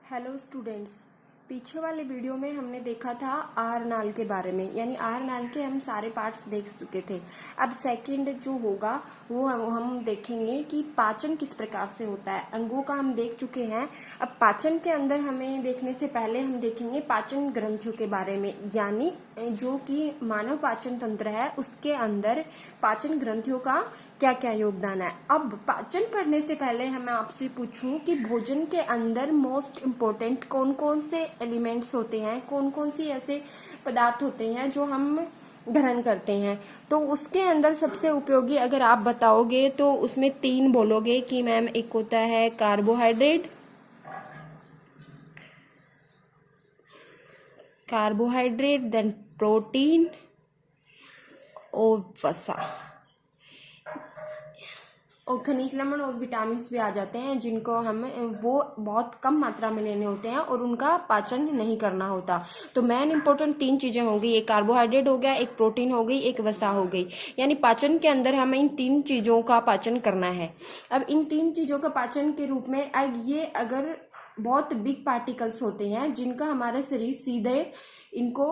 Hello students, पीछे वाले video में हमने देखा था आहार नाल के बारे में, यानी आहार नाल के हम सारे पार्ट्स देख चुके थे। अब सेकंड जो होगा वो हम देखेंगे कि पाचन किस प्रकार से होता है। अंगों का हम देख चुके हैं। अब पाचन के अंदर हमें देखने से पहले हम देखेंगे पाचन ग्रंथियों के बारे में, यानी जो कि मानव पाचन तंत्र है उसके अंदर पाचन ग्रंथियों का क्या क्या योगदान है। अब पाचन पढ़ने से पहले मैं आपसे पूछूं कि भोजन के अंदर मोस्ट इम्पोर्टेंट कौन कौन से एलिमेंट्स होते हैं, कौन कौन सी ऐसे पदार्थ होते हैं जो हम ग्रहण करते हैं। तो उसके अंदर सबसे उपयोगी अगर आप बताओगे तो उसमें 3 बोलोगे कि मैम एक होता है कार्बोहाइड्रेट, देन प्रोटीन और वसा और खनिज लवण और विटामिन भी आ जाते हैं, जिनको हमें वो बहुत कम मात्रा में लेने होते हैं और उनका पाचन नहीं करना होता। तो मेन इंपॉर्टेंट 3 चीजें होंगी, एक कार्बोहाइड्रेट हो गया, एक प्रोटीन हो गई, एक वसा हो गई। यानी पाचन के अंदर हमें इन 3 चीजों का पाचन करना है। अब इन 3 चीजों का पाचन के रूप में ये अगर बहुत बिग पार्टिकल्स होते हैं जिनका हमारे शरीर सीधे इनको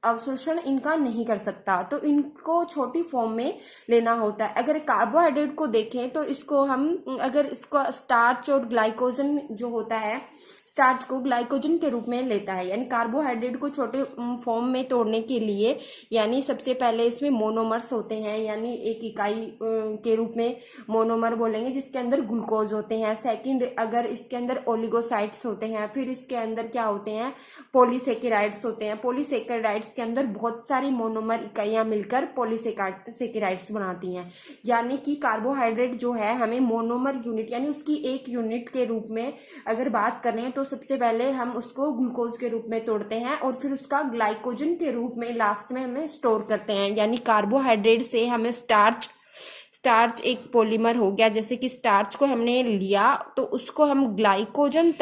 अवशोषण इनका नहीं कर सकता, तो इनको छोटी फॉर्म में लेना होता है। अगर कार्बोहाइड्रेट को देखें तो इसको हम अगर इसको स्टार्च और ग्लाइकोजन जो होता है, स्टार्च को ग्लाइकोजन के रूप में लेता है। यानी कार्बोहाइड्रेट को छोटे फॉर्म में तोड़ने के लिए, यानी सबसे पहले इसमें मोनोमर्स होते हैं, यानी एक इकाई के रूप में मोनोमर बोलेंगे जिसके अंदर ग्लूकोज होते हैं। सेकंड, अगर इसके अंदर ओलिगोसाइड्स होते हैं। फिर इसके अंदर क्या होते हैं, पॉलीसेकेराइड्स होते हैं। पॉलीसेकेराइड्स के अंदर बहुत सारी मोनोमर इकाइयां मिलकर पॉलीसेकेराइड्स बनाती हैं। यानी कि कार्बोहाइड्रेट जो है हमें मोनोमर यूनिट यानी उसकी एक यूनिट के रूप में अगर बात करें तो सबसे पहले हम उसको ग्लूकोज के रूप में तोड़ते हैं और फिर उसका ग्लाइकोजन के रूप में लास्ट में हमें स्टोर करते हैं। यानी कार्बोहाइड्रेट से हमें स्टार्च एक पॉलीमर हो गया। जैसे कि स्टार्च को हमने लिया तो उसको हम ग्लाइकोजन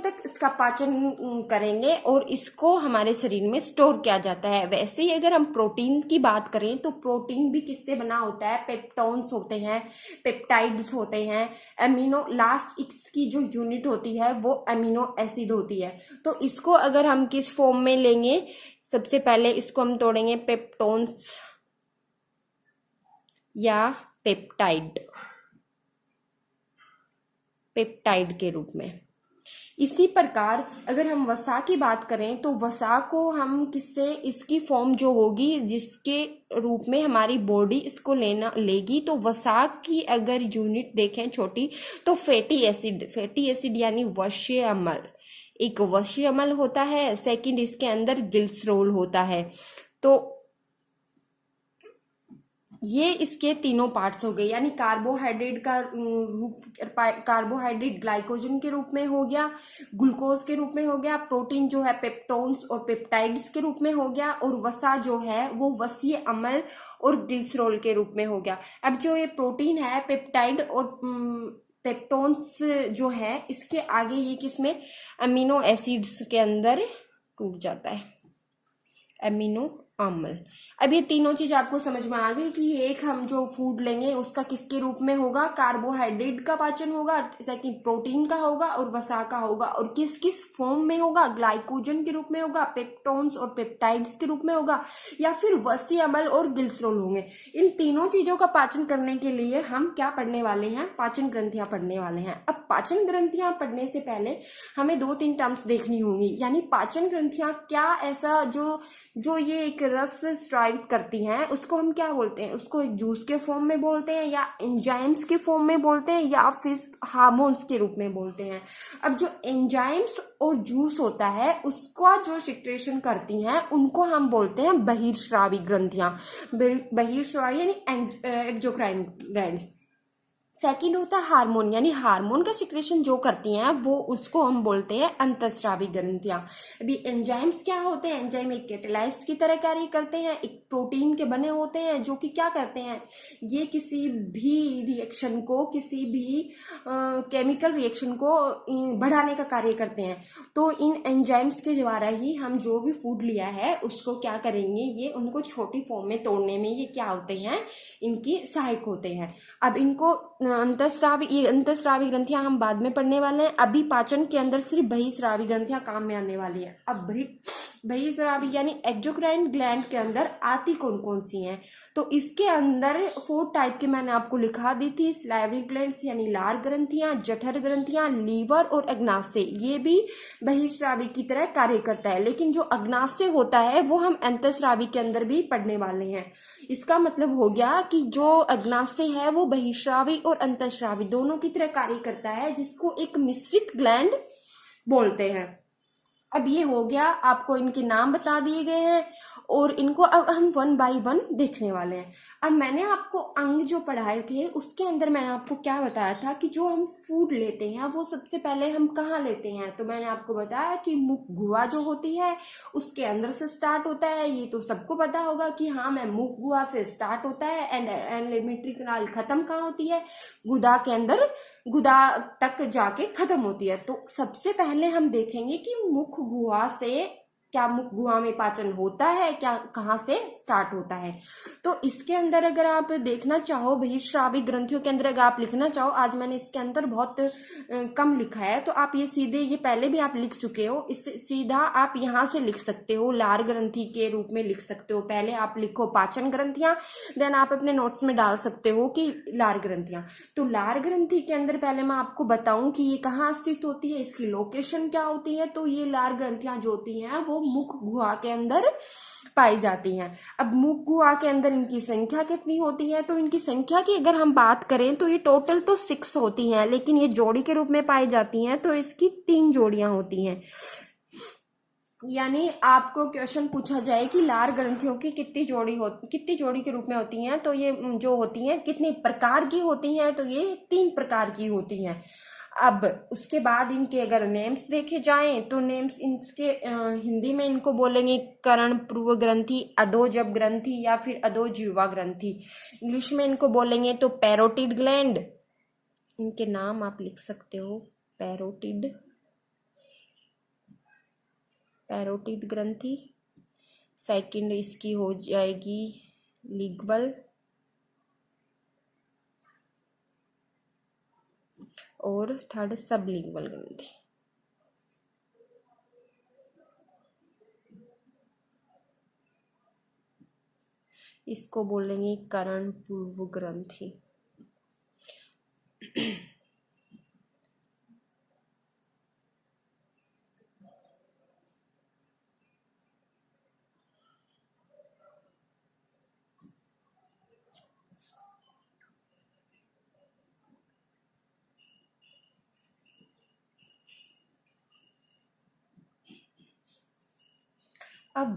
तक इसका पाचन करेंगे और इसको हमारे शरीर में स्टोर किया जाता है। वैसे ही अगर हम प्रोटीन की बात करें तो प्रोटीन भी किससे बना होता है, पेप्टोन्स होते हैं, पेप्टाइड्स होते हैं, अमीनो लास्ट इसकी जो यूनिट होती है वो अमीनो एसिड होती है। तो इसको अगर हम किस फॉर्म में लेंगे, सबसे पहले इसको हम तोड़ेंगे पेप्टोन्स या पेप्टाइड के रूप में। इसी प्रकार अगर हम वसा की बात करें तो वसा को हम किससे, इसकी फॉर्म जो होगी जिसके रूप में हमारी बॉडी इसको लेगी, तो वसा की अगर यूनिट देखें छोटी तो फैटी एसिड यानी वश्य अम्ल, एक वश्य अम्ल होता है। सेकंड, इसके अंदर ग्लिसरॉल होता है। तो ये इसके तीनों पार्ट्स हो गए। यानी कार्बोहाइड्रेट ग्लाइकोजन के रूप में हो गया, ग्लूकोज के रूप में हो गया, प्रोटीन जो है पेप्टोन्स और पेप्टाइड्स के रूप में हो गया, और वसा जो है वो वसीय अम्ल और ग्लिसरॉल के रूप में हो गया। अब जो ये प्रोटीन है, पेप्टाइड और पेप्टोन्स जो है, इसके आगे ये किसमें, अमीनो एसिड्स के अंदर टूट जाता है, अमीनो अम्ल। अब ये तीनों चीज आपको समझ में आ गई कि एक हम जो फूड लेंगे उसका किसके रूप में होगा, कार्बोहाइड्रेट का पाचन होगा, सेकंड प्रोटीन का होगा और वसा का होगा, और किस किस फॉर्म में होगा, ग्लाइकोजन के रूप में होगा, पेप्टोन्स और पेप्टाइड्स के रूप में होगा, या फिर वसीय अम्ल और ग्लिसरॉल होंगे। इन तीनों चीजों का पाचन करने के लिए हम क्या पढ़ने वाले हैं, पाचन ग्रंथियां पढ़ने वाले हैं। अब पाचन ग्रंथियां पढ़ने से पहले हमें 2-3 टर्म्स देखनी होंगी। यानी पाचन ग्रंथियां क्या, ऐसा जो ये एक रस स्रावित करती हैं उसको हम क्या बोलते हैं, उसको एक जूस के फॉर्म में बोलते हैं, या एंजाइम्स के फॉर्म में बोलते हैं, या फिर हार्मोन्स के रूप में बोलते हैं। अब जो एंजाइम्स और जूस होता है उसका जो सिक्रेशन करती हैं उनको हम बोलते हैं बहिर्स्रावी ग्रंथियां। बहिर्स्रावी यानी एक्सोक्राइन ग्लैंड्स। सेकंड होता है हार्मोन, यानी हार्मोन का सिक्रेशन जो करती हैं वो उसको हम बोलते हैं अंतःस्रावी ग्रंथियां। अभी एंजाइम्स क्या होते हैं, एंजाइम एक कैटेलाइस्ट की तरह कार्य करते हैं, एक प्रोटीन के बने होते हैं जो कि क्या करते हैं, ये किसी भी रिएक्शन को, किसी भी केमिकल रिएक्शन को बढ़ाने का कार्य करते हैं। तो इन एंजाइम्स के द्वारा ही हम जो भी फूड लिया है उसको क्या करेंगे, ये उनको छोटी फॉर्म में तोड़ने में ये क्या होते हैं, इनकी सहायक होते हैं। अब इनको अंतःस्रावी, ये अंतःस्रावी ग्रंथियां हम बाद में पढ़ने वाले हैं। अभी पाचन के अंदर सिर्फ बहिस्रावी ग्रंथियां काम में आने वाली है। अब बहिस्रावी यानी एक्सोक्राइन ग्लैंड के अंदर आती कौन कौन सी हैं, तो इसके अंदर 4 टाइप के मैंने आपको लिखा दी थी। सलाइवरी ग्लैंड्स यानी लार ग्रंथियां, जठर ग्रंथियां, लीवर और अग्नाशय, ये भी बहिस्रावी की तरह कार्य करता है। लेकिन जो अग्नाशय होता है वो हम अंतःस्रावी के अंदर भी पढ़ने वाले हैं। इसका मतलब हो गया कि जो अग्नाशय है वो बहिस्रावी और अंतःस्रावी दोनों की तरह कार्य करता है, जिसको एक मिश्रित ग्लैंड बोलते हैं। अब ये हो गया, आपको इनके नाम बता दिए गए हैं और इनको अब हम 1 बाय 1 देखने वाले हैं। अब मैंने आपको अंग जो पढ़ाए थे उसके अंदर मैंने आपको क्या बताया था कि जो हम फूड लेते हैं वो सबसे पहले हम कहाँ लेते हैं, तो मैंने आपको बताया कि मुख गुहा जो होती है उसके अंदर से स्टार्ट होता है। ये तो सबको पता होगा कि हाँ मैं मुख गुहा से स्टार्ट होता है एंड एलिमेंट्री कैनाल खत्म कहाँ होती है, गुदा के अंदर, गुदा तक जाके खत्म होती है। तो सबसे पहले हम देखेंगे कि मुख गुहा से, क्या मुख गुहा में पाचन होता है, क्या कहाँ से स्टार्ट होता है। तो इसके अंदर अगर आप देखना चाहो, बहिस्रावी ग्रंथियों के अंदर अगर आप लिखना चाहो, आज मैंने इसके अंदर बहुत कम लिखा है, तो आप ये सीधे, ये पहले भी आप लिख चुके हो, इस सीधा आप यहाँ से लिख सकते हो, लार ग्रंथि के रूप में लिख सकते हो। पहले आप लिखो पाचन ग्रंथियां, देन आप अपने नोट्स में डाल सकते हो कि लार ग्रंथियां। तो लार ग्रंथि के अंदर पहले मैं आपको बताऊं कि ये कहाँ स्थित होती है, इसकी लोकेशन क्या होती है। तो ये लार ग्रंथियां जो होती हैं वो मुख गुहा के अंदर पाई जाती हैं। अब मुख गुहा के अंदर इनकी संख्या कितनी होती है, तो इनकी संख्या की अगर हम बात करें तो ये टोटल तो 6 होती हैं, लेकिन ये जोड़ी के रूप में पाई जाती हैं, तो इसकी 3 जोड़ियां होती हैं। यानी आपको क्वेश्चन पूछा जाए कि लार ग्रंथियों की कितनी जोड़ी के रूप में होती हैं, तो ये जो होती हैं कितने प्रकार की होती हैं, तो ये 3 प्रकार की होती हैं। अब उसके बाद इनके अगर नेम्स देखे जाएं तो नेम्स इनके हिंदी में इनको बोलेंगे कर्ण पूर्व ग्रंथि, अधोजब ग्रंथि या फिर अधोजिह्वा ग्रंथि। इंग्लिश में इनको बोलेंगे तो पैरोटिड ग्लैंड, इनके नाम आप लिख सकते हो, पैरोटिड ग्रंथि। सेकंड इसकी हो जाएगी लिग्वल, और थर्ड सबलिंगुअल ग्रंथि। इसको बोलेंगे कर्ण पूर्व ग्रंथि। अब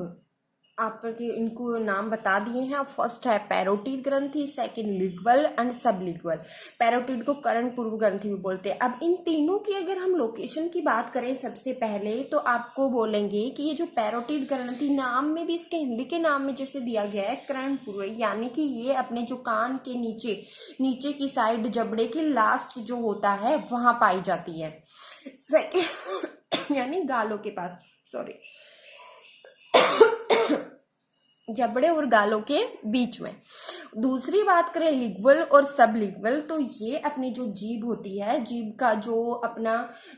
आपके इनको नाम बता दिए हैं। फर्स्ट है पैरोटिड ग्रंथि, सेकंड लिग्वल एंड सबलिग्वल। पैरोटिड को कर्ण पूर्व ग्रंथि भी बोलते हैं। अब इन तीनों की अगर हम लोकेशन की बात करें सबसे पहले, तो आपको बोलेंगे कि ये जो पैरोटिड ग्रंथि, नाम में भी इसके हिंदी के नाम में जैसे दिया गया है कर्ण पूर्व, यानी कि ये अपने जो कान के नीचे की साइड जबड़े के लास्ट जो होता है वहां पाई जाती है। सेकंड यानी गालों के पास, सॉरी, जबड़े और गालों के बीच में। दूसरी बात करें लिग्वल और सब लिग्वल, तो ये अपनी जो जीभ होती है, जीभ का जो अपना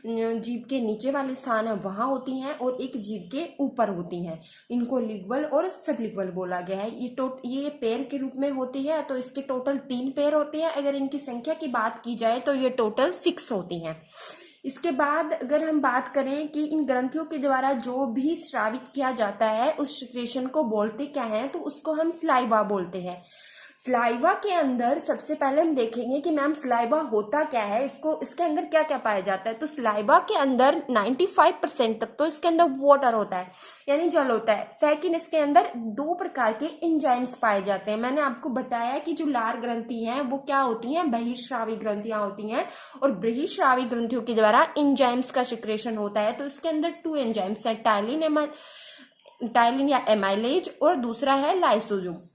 जीभ के नीचे वाले स्थान है वहां होती हैं, और एक जीभ के ऊपर होती हैं। इनको लिग्वल और सब लिग्वल बोला गया है। ये पैर के रूप में होती है, तो इसके टोटल 3 पैर होते हैं। अगर इनकी संख्या की बात की जाए तो ये टोटल 6 होती हैं। इसके बाद अगर हम बात करें कि इन ग्रंथियों के द्वारा जो भी स्रावित किया जाता है उस सिक्रेशन को बोलते क्या है, तो उसको हम स्लाइवा बोलते हैं। स्लाइवा के अंदर सबसे पहले हम देखेंगे कि मैम स्लाइवा होता क्या है, इसके अंदर क्या क्या पाया जाता है। तो स्लाइवा के अंदर 95% तक तो इसके अंदर वाटर होता है, यानी जल होता है। सेकंड, इसके अंदर 2 प्रकार के एंजाइम्स पाए जाते हैं। मैंने आपको बताया कि जो लार ग्रंथि हैं वो क्या होती हैं, बहिस्रावी ग्रंथियां होती हैं, और बहिस्रावी ग्रंथियों के द्वारा एंजाइम्स का सिक्रेशन होता है। तो इसके अंदर 2 एंजाइम्स है, टाइलिन या एमाइलेज, और दूसरा है लाइसोसोम।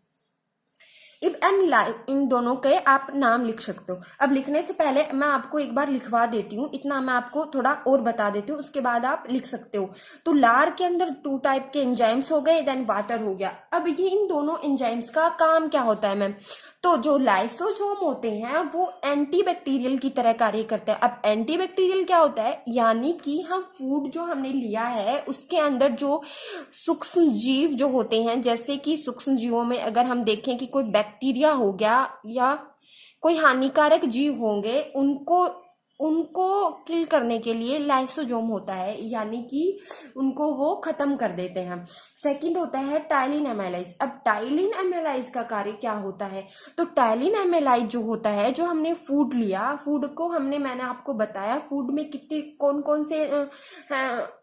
इब एंड इन दोनों के आप नाम लिख सकते हो। अब लिखने से पहले मैं आपको एक बार लिखवा देती हूँ, इतना मैं आपको थोड़ा और बता देती हूँ, उसके बाद आप लिख सकते हो। तो लार के अंदर 2 टाइप के एंजाइम्स हो गए, देन वाटर हो गया। अब ये इन दोनों एंजाइम्स का काम क्या होता है मैम? तो जो लाइसोसोम होते हैं वो एंटीबैक्टीरियल की तरह कार्य करते हैं। अब एंटीबैक्टीरियल क्या होता है? यानी कि हम फूड जो हमने लिया है उसके अंदर जो सूक्ष्म जीव जो होते हैं, जैसे कि सूक्ष्म जीवों में अगर हम देखें कि कोई बैक्टीरिया हो गया या कोई हानिकारक जीव होंगे, उनको उनको किल करने के लिए लाइसोसोम होता है, यानी कि उनको वो खत्म कर देते हैं। सेकंड होता है टाइलिन एमाइलाइज। अब टाइलिन एमाइलाइज का कार्य क्या होता है? तो टाइलिन एमाइलाइज जो होता है, जो हमने फूड लिया, फूड को मैंने आपको बताया फूड में कितने कौन कौन से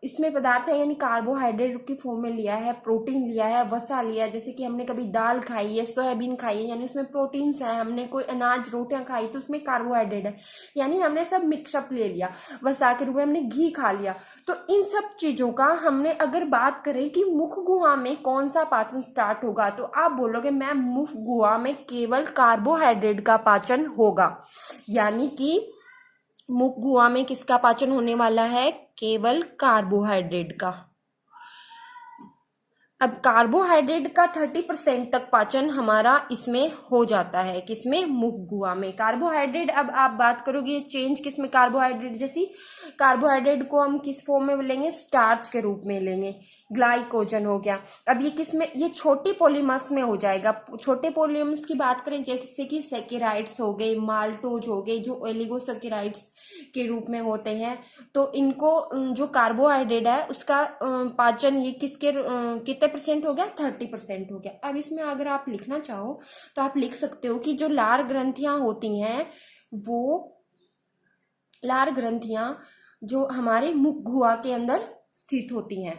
इसमें पदार्थ है, यानी कार्बोहाइड्रेट की फॉर्म में लिया है, प्रोटीन लिया है, वसा लिया, जैसे कि हमने कभी दाल खाई है, सोयाबीन खाई है, यानी उसमें प्रोटीन्स है, हमने कोई अनाज रोटियां खाई तो उसमें कार्बोहाइड्रेट है, यानी हमने सब मिक्सअप ले लिया। वसा के रूप में हमने घी खा लिया। तो इन सब चीजों का हमने अगर बात करें कि मुख गुहा में कौन सा पाचन स्टार्ट होगा, तो आप बोलोगे मैम मुख गुहा में केवल कार्बोहाइड्रेट का पाचन होगा, यानी कि मुख गुहा में किसका पाचन होने वाला है? केवल कार्बोहाइड्रेट का। अब कार्बोहाइड्रेट का 30% तक पाचन हमारा इसमें हो जाता है, किसमें? मुख गुहा में। कार्बोहाइड्रेट, अब आप बात करोगे चेंज किसमें? कार्बोहाइड्रेट जैसी कार्बोहाइड्रेट को हम किस फॉर्म में लेंगे? स्टार्च के रूप में लेंगे। ग्लाइकोजन हो गया। अब ये किसमें? ये छोटे पॉलीमर्स में हो जाएगा। छोटे पॉलीमर्स की बात करें जैसे कि सैकेराइड्स हो गए, माल्टोज हो गए, जो ओलिगोसैकेराइड्स के रूप में होते हैं। तो इनको जो कार्बोहाइड्रेट है उसका पाचन ये किसके कितने परसेंट हो गया? 30% हो गया। अब इसमें अगर आप लिखना चाहो तो आप लिख सकते हो कि जो लार ग्रंथियां होती हैं, वो लार ग्रंथियां जो हमारे मुख गुहा के अंदर स्थित होती हैं,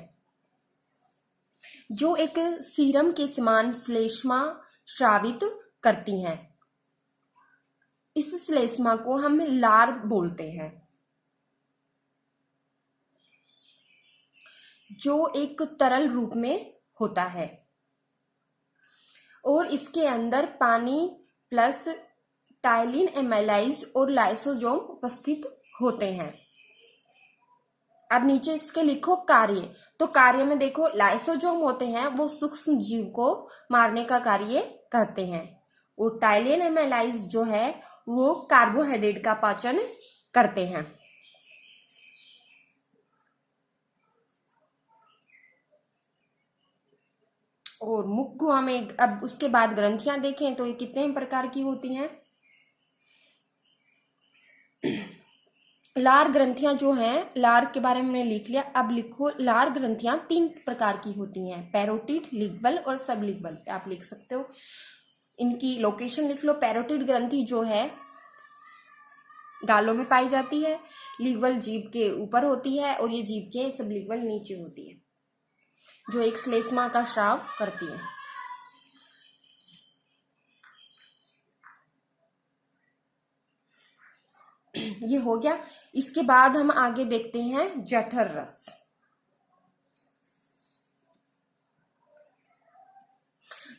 जो एक सीरम के समान श्लेष्मा स्रावित करती हैं। इस श्लेष्मा को हम लार बोलते हैं, जो एक तरल रूप में होता है और इसके अंदर पानी प्लस टाइलिन एमाइलाइज और लाइसोसोम उपस्थित होते हैं। अब नीचे इसके लिखो कार्य। तो कार्य में देखो लाइसोसोम होते हैं वो सूक्ष्म जीव को मारने का कार्य करते हैं, और टाइलिन एमाइलाइज जो है वो कार्बोहाइड्रेट का पाचन करते हैं। और मुख गुहा में अब उसके बाद ग्रंथियां देखें तो ये कितने प्रकार की होती हैं? लार ग्रंथियां जो हैं, लार के बारे में हमने लिख लिया। अब लिखो लार ग्रंथियां 3 प्रकार की होती हैं, पैरोटिड, लिग्बल और सबलिग्बल। आप लिख सकते हो, इनकी लोकेशन लिख लो। पैरोटिड ग्रंथि जो है गालों में पाई जाती है, लिग्बल जीभ के ऊपर होती है और ये जीभ के सबलिग्बल नीचे होती है, जो एक श्लेष्मा का स्राव करती है। ये हो गया। इसके बाद हम आगे देखते हैं जठर रस।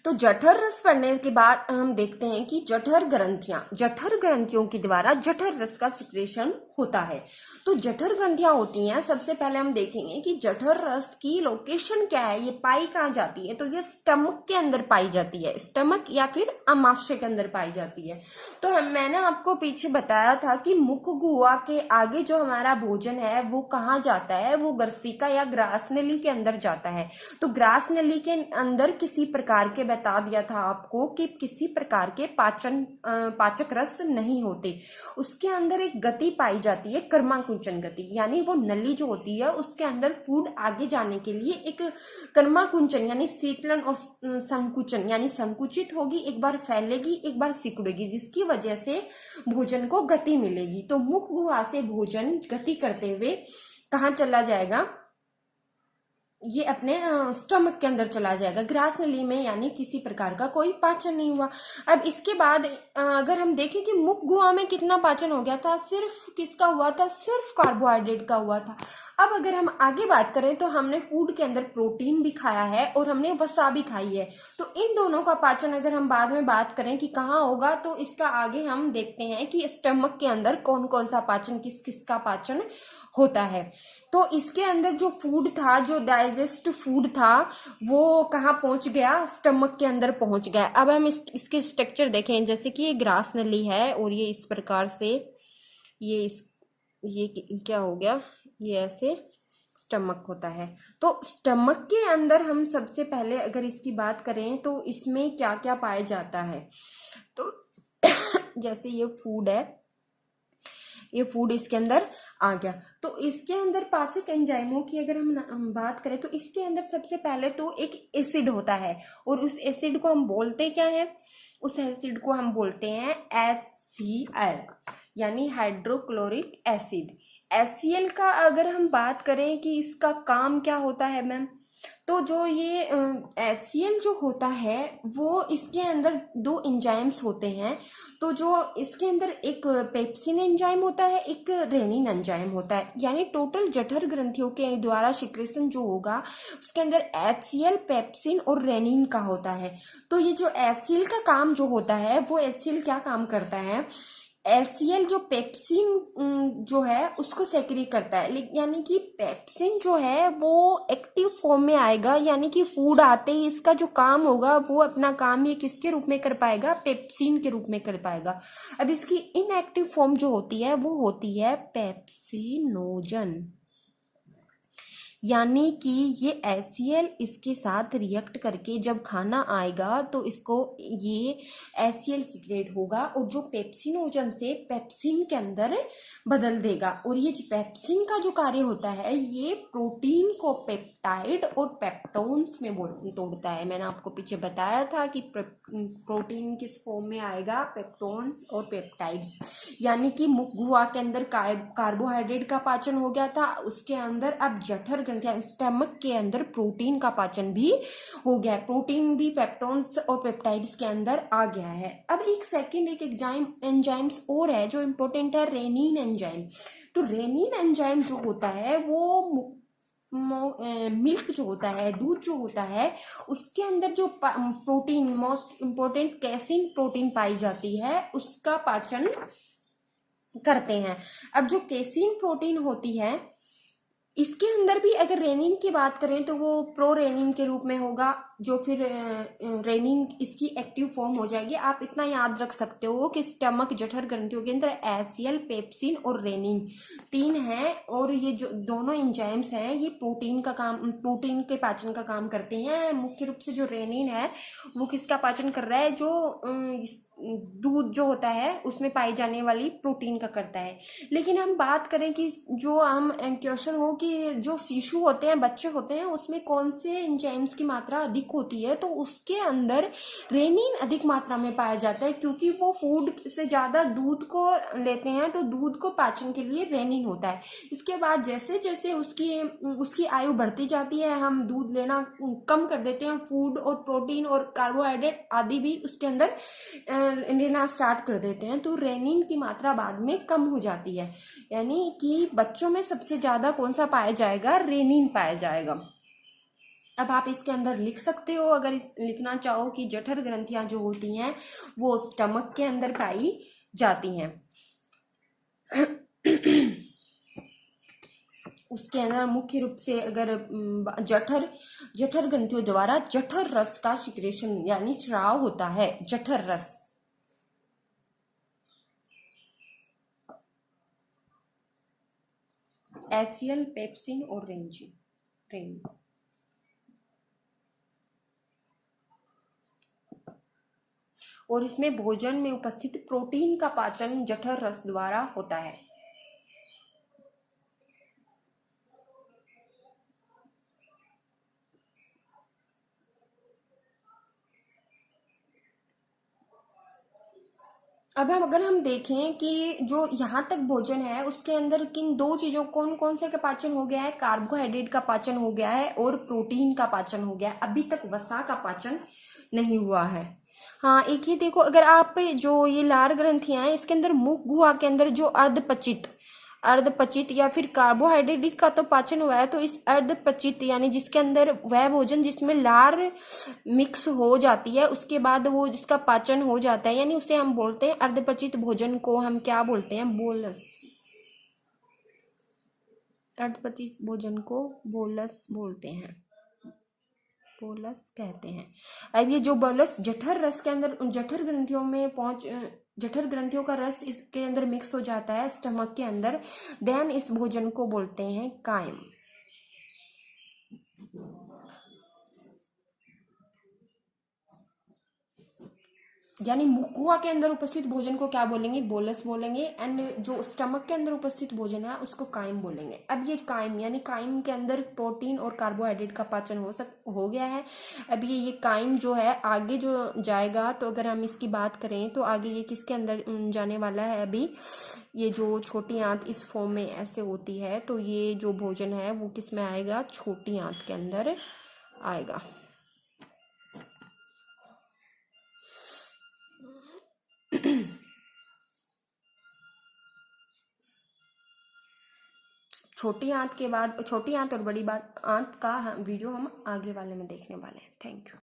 तो जठर रस पढ़ने के बाद हम देखते हैं कि जठर ग्रंथियों के द्वारा जठर रस का सिक्रेशन होता है। तो जठर ग्रंथियां होती हैं, सबसे पहले हम देखेंगे कि जठर रस की लोकेशन क्या है, ये पाई कहाँ जाती है? तो ये स्टमक के अंदर पाई जाती है, स्टमक या फिर अमाशय के अंदर पाई जाती है। तो मैंने आपको पीछे बताया था कि मुख गुहा के आगे जो हमारा भोजन है वो कहाँ जाता है? वो ग्रसिका या ग्रास नली के अंदर जाता है। तो ग्रास नली के अंदर किसी प्रकार के, बता दिया था आपको कि किसी प्रकार के पाचक रस नहीं होते। उसके अंदर एक गति पाई जाती है, कर्माकुंचन गति, यानी वो नली जो होती है उसके अंदर फूड आगे जाने के लिए एक कर्माकुंचन यानी शीतलन और संकुचन यानी संकुचित होगी, एक बार फैलेगी, एक बार सिकुड़ेगी, जिसकी वजह से भोजन को गति मिलेगी। तो मुख गुहा से भोजन गति करते हुए कहाँ चला जाएगा? ये अपने स्टमक के अंदर चला जाएगा, ग्रास नली में, यानी किसी प्रकार का कोई पाचन नहीं हुआ। अब इसके बाद अगर हम देखें कि मुख गुहा में कितना पाचन हो गया था, सिर्फ किसका हुआ था, सिर्फ कार्बोहाइड्रेट का हुआ था। अब अगर हम आगे बात करें तो हमने फूड के अंदर प्रोटीन भी खाया है और हमने वसा भी खाई है, तो इन दोनों का पाचन अगर हम बाद में बात करें कि कहाँ होगा, तो इसका आगे हम देखते हैं कि स्टमक के अंदर कौन कौन सा पाचन, किस किस का पाचन होता है। तो इसके अंदर जो फूड था, जो डाइजेस्ट फूड था, वो कहाँ पहुंच गया, स्टमक के अंदर पहुंच गया। अब हम इसके स्ट्रक्चर देखें, जैसे कि ये ग्रास नली है और ये इस प्रकार से ये क्या हो गया, ये ऐसे स्टमक होता है। तो स्टमक के अंदर हम सबसे पहले अगर इसकी बात करें तो इसमें क्या क्या पाया जाता है, तो जैसे ये फूड है, ये फूड इसके अंदर आ गया, तो इसके अंदर पाचक एंजाइमों की अगर हम बात करें तो इसके अंदर सबसे पहले तो एक एसिड होता है, और उस एसिड को हम बोलते क्या है, उस एसिड को हम बोलते हैं HCl, यानी हाइड्रोक्लोरिक एसिड। HCl का अगर हम बात करें कि इसका काम क्या होता है मैम, तो जो ये HCl जो होता है वो इसके अंदर दो एंजाइम्स होते हैं। तो जो इसके अंदर एक पेप्सिन एंजाइम होता है, एक रेनिन एंजाइम होता है, यानी टोटल जठर ग्रंथियों के द्वारा सिक्रेशन जो होगा उसके अंदर HCl, पेप्सिन और रेनिन का होता है। तो ये जो HCl का काम जो होता है, वो HCl क्या काम करता है, HCl जो पेप्सिन जो है उसको सेक्रेट करता है, यानी कि पेप्सिन जो है वो एक्टिव फॉर्म में आएगा, यानी कि फूड आते ही इसका जो काम होगा वो अपना काम ये किसके रूप में कर पाएगा, पेप्सिन के रूप में कर पाएगा। अब इसकी इनएक्टिव फॉर्म जो होती है वो होती है पेप्सिनोजन, यानी कि ये HCl इसके साथ रिएक्ट करके जब खाना आएगा तो इसको ये HCl सिक्रेट होगा और जो पेप्सिनोजन से पेप्सिन के अंदर बदल देगा। और ये पेप्सिन का जो कार्य होता है ये प्रोटीन को पेप्टाइड और पेप्टोन्स में तोड़ता है। मैंने आपको पीछे बताया था कि प्रोटीन किस फॉर्म में आएगा, पेप्टोन्स और पेप्टाइड्स, यानी कि मुख गुहा के अंदर कार्बोहाइड्रेट का पाचन हो गया था, उसके अंदर अब जठर ग्रंथि स्टमक के अंदर प्रोटीन का पाचन भी हो गया है, प्रोटीन भी पेप्टोन्स और पेप्टाइड्स के अंदर आ गया है। अब एक सेकेंड एक एंजाइम्स और है जो इम्पोर्टेंट है, रेनिन एंजाइम। तो रेनिन एंजाइम जो होता है वो मिल्क जो होता है, दूध जो होता है, उसके अंदर जो protein, most important casein protein पाई जाती है, उसका पाचन करते हैं। अब जो केसीन प्रोटीन होती है इसके अंदर भी अगर रेनिन की बात करें तो वो प्रो रेनिन के रूप में होगा, जो फिर रेनिन इसकी एक्टिव फॉर्म हो जाएगी। आप इतना याद रख सकते हो कि स्टमक जठर ग्रंथियों के अंदर HCl, पेप्सिन और रेनिन तीन हैं, और ये जो दोनों एंजाइम्स हैं ये प्रोटीन का काम, प्रोटीन के पाचन का काम करते हैं। मुख्य रूप से जो रेनिन है वो किसका पाचन कर रहा है, जो दूध जो होता है उसमें पाई जाने वाली प्रोटीन का करता है। लेकिन हम बात करें कि जो हम क्वेश्चन हो कि जो शिशु होते हैं, बच्चे होते हैं, उसमें कौन से एंजाइम्स की मात्रा अधिक होती है, तो उसके अंदर रेनिन अधिक मात्रा में पाया जाता है, क्योंकि वो फूड से ज्यादा दूध को लेते हैं, तो दूध को पाचन के लिए रेनिन होता है। इसके बाद जैसे जैसे उसकी आयु बढ़ती जाती है, हम दूध लेना कम कर देते हैं, फूड और प्रोटीन और कार्बोहाइड्रेट आदि भी उसके अंदर लेना स्टार्ट कर देते हैं, तो रेनिन की मात्रा बाद में कम हो जाती है। यानी कि बच्चों में सबसे ज्यादा कौन सा पाया जाएगा, रेनिन पाया जाएगा। अब आप इसके अंदर लिख सकते हो, अगर लिखना चाहो कि जठर ग्रंथियां जो होती हैं वो स्टमक के अंदर पाई जाती हैं। उसके अंदर मुख्य रूप से अगर जठर ग्रंथियों द्वारा जठर रस का सिक्रेशन यानी स्राव होता है, जठर रस। HCl, पेप्सिन और रेनिन। और इसमें भोजन में उपस्थित प्रोटीन का पाचन जठर रस द्वारा होता है। अब हम अगर हम देखें कि जो यहाँ तक भोजन है उसके अंदर किन दो चीजों कौन कौन से का पाचन हो गया है, कार्बोहाइड्रेट का पाचन हो गया है और प्रोटीन का पाचन हो गया है, अभी तक वसा का पाचन नहीं हुआ है। हाँ, एक ही देखो, अगर आप जो ये लार ग्रंथियां हैं इसके अंदर मुख गुहा के अंदर जो अर्धपचित या फिर कार्बोहाइड्रेट का तो पाचन हुआ है, तो इस अर्धपचित यानी जिसके अंदर वह भोजन जिसमें लार मिक्स हो जाती है उसके बाद वो जिसका पाचन हो जाता है, यानी उसे हम बोलते हैं अर्धपचित भोजन को हम क्या बोलते हैं, बोलस। अर्धपचित भोजन को बोलस बोलते हैं, बोलस कहते हैं। अब ये जो बोलस जठर रस के अंदर जठर ग्रंथियों में जठर ग्रंथियों का रस इसके अंदर मिक्स हो जाता है स्टमक के अंदर, देन इस भोजन को बोलते हैं कायम। यानी मुखगुहा के अंदर उपस्थित भोजन को क्या बोलेंगे, बोलस बोलेंगे, एंड जो स्टमक के अंदर उपस्थित भोजन है उसको कायम बोलेंगे। अब ये कायम यानी कायम के अंदर प्रोटीन और कार्बोहाइड्रेट का पाचन हो गया है। अब ये कायम जो है आगे जो जाएगा, तो अगर हम इसकी बात करें तो आगे ये किसके अंदर जाने वाला है, अभी ये जो छोटी आंत इस फॉर्म में ऐसे होती है, तो ये जो भोजन है वो किस में आएगा, छोटी आंत के अंदर आएगा। छोटी आंत के बाद छोटी आंत और बड़ी आंत का वीडियो हम आगे वाले में देखने वाले हैं। Thank you.